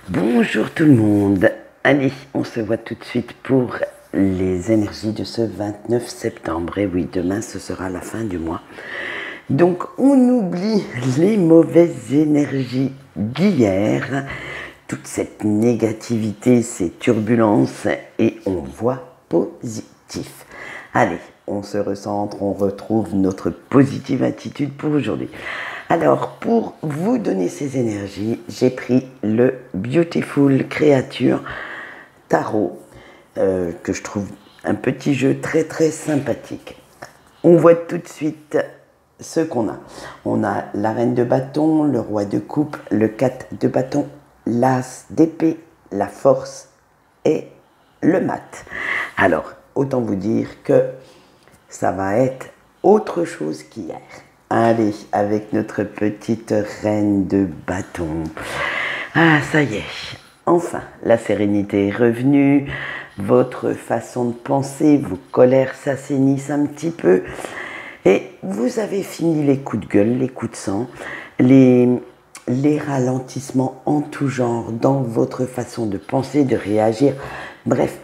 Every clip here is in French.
Bonjour tout le monde. Allez, on se voit tout de suite pour les énergies de ce 29 septembre. Et oui, demain ce sera la fin du mois. Donc on oublie les mauvaises énergies d'hier, toute cette négativité, ces turbulences, et on voit positif. Allez, on se recentre, on retrouve notre positive attitude pour aujourd'hui. Alors, pour vous donner ces énergies, j'ai pris le Beautiful Creature Tarot, que je trouve un petit jeu très très sympathique. On voit tout de suite ce qu'on a. On a la reine de bâton, le roi de coupe, le 4 de bâton, l'as d'épée, la force et le mat. Alors, autant vous dire que ça va être autre chose qu'hier. Allez, avec notre petite reine de bâton. Ah, ça y est. Enfin, la sérénité est revenue. Votre façon de penser, vos colères s'assainissent un petit peu. Et vous avez fini les coups de gueule, les coups de sang, les ralentissements en tout genre dans votre façon de penser, de réagir. Bref,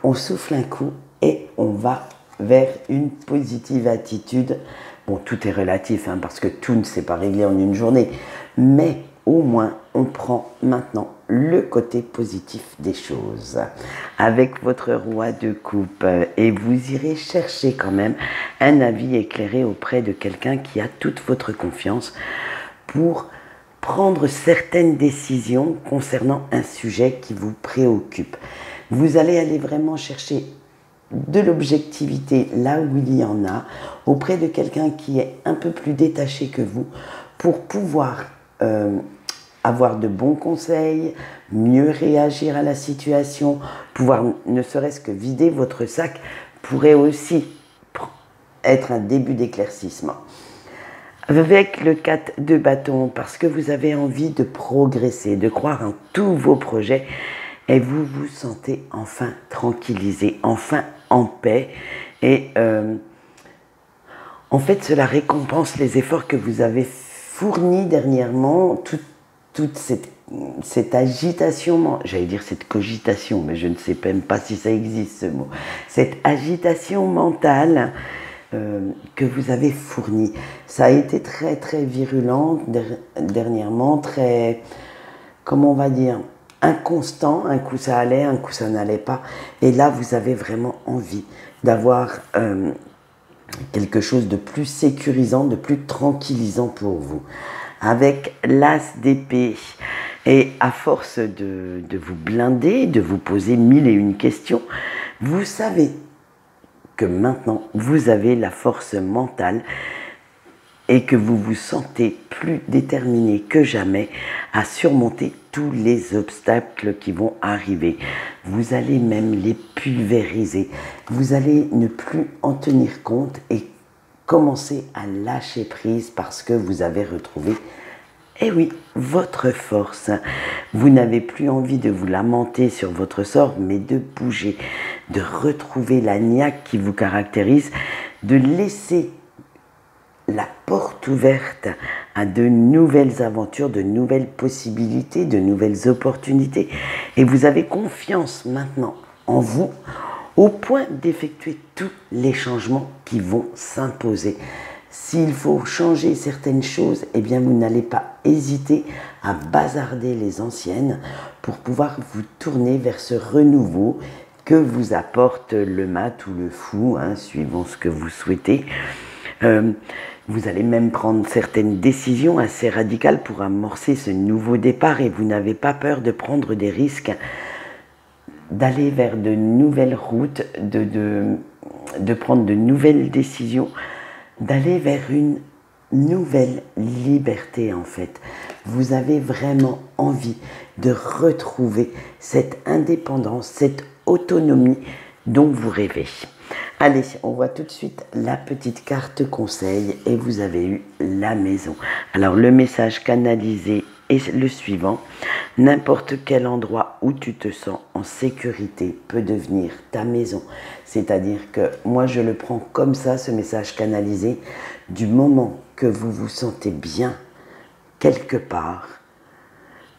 on souffle un coup et on va vers une positive attitude. Bon, tout est relatif, hein, parce que tout ne s'est pas réglé en une journée. Mais au moins, on prend maintenant le côté positif des choses. Avec votre roi de coupe, et vous irez chercher quand même un avis éclairé auprès de quelqu'un qui a toute votre confiance pour prendre certaines décisions concernant un sujet qui vous préoccupe. Vous allez aller vraiment chercher de l'objectivité là où il y en a, auprès de quelqu'un qui est un peu plus détaché que vous, pour pouvoir avoir de bons conseils, mieux réagir à la situation, pouvoir ne serait-ce que vider votre sac, pourrait aussi être un début d'éclaircissement. Avec le 4 de bâton, parce que vous avez envie de progresser, de croire en tous vos projets, et vous vous sentez enfin tranquillisé, enfin en paix. Et en fait, cela récompense les efforts que vous avez fournis dernièrement, toute cette agitation, j'allais dire cette cogitation, mais je ne sais même pas si ça existe ce mot, cette agitation mentale que vous avez fournie. Ça a été très très virulent dernièrement, très, comment on va dire, inconstant, un coup ça allait, un coup ça n'allait pas, et là vous avez vraiment envie d'avoir quelque chose de plus sécurisant, de plus tranquillisant pour vous. Avec l'as d'épée, et à force de vous blinder, de vous poser mille et une questions, vous savez que maintenant vous avez la force mentale et que vous vous sentez plus déterminé que jamais à surmonter tous les obstacles qui vont arriver. Vous allez même les pulvériser. Vous allez ne plus en tenir compte et commencer à lâcher prise parce que vous avez retrouvé, eh oui, votre force. Vous n'avez plus envie de vous lamenter sur votre sort, mais de bouger, de retrouver la niaque qui vous caractérise, de laisser la porte ouverte à de nouvelles aventures, de nouvelles possibilités, de nouvelles opportunités. Et vous avez confiance maintenant en vous, au point d'effectuer tous les changements qui vont s'imposer. S'il faut changer certaines choses, eh bien vous n'allez pas hésiter à bazarder les anciennes pour pouvoir vous tourner vers ce renouveau que vous apporte le mat ou le fou, hein, suivant ce que vous souhaitez. Vous allez même prendre certaines décisions assez radicales pour amorcer ce nouveau départ, et vous n'avez pas peur de prendre des risques, d'aller vers de nouvelles routes, de prendre de nouvelles décisions, d'aller vers une nouvelle liberté en fait. Vous avez vraiment envie de retrouver cette indépendance, cette autonomie dont vous rêvez. Allez, on voit tout de suite la petite carte conseil et vous avez eu la maison. Alors le message canalisé est le suivant: n'importe quel endroit où tu te sens en sécurité peut devenir ta maison. C'est-à-dire que moi je le prends comme ça, ce message canalisé, du moment que vous vous sentez bien quelque part,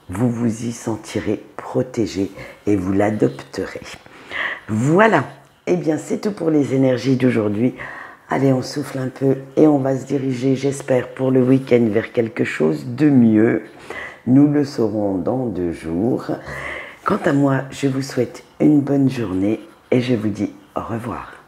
vous vous y sentirez protégé et vous l'adopterez. Voilà, eh bien c'est tout pour les énergies d'aujourd'hui. Allez, on souffle un peu et on va se diriger, j'espère, pour le week-end vers quelque chose de mieux. Nous le saurons dans 2 jours. Quant à moi, je vous souhaite une bonne journée et je vous dis au revoir.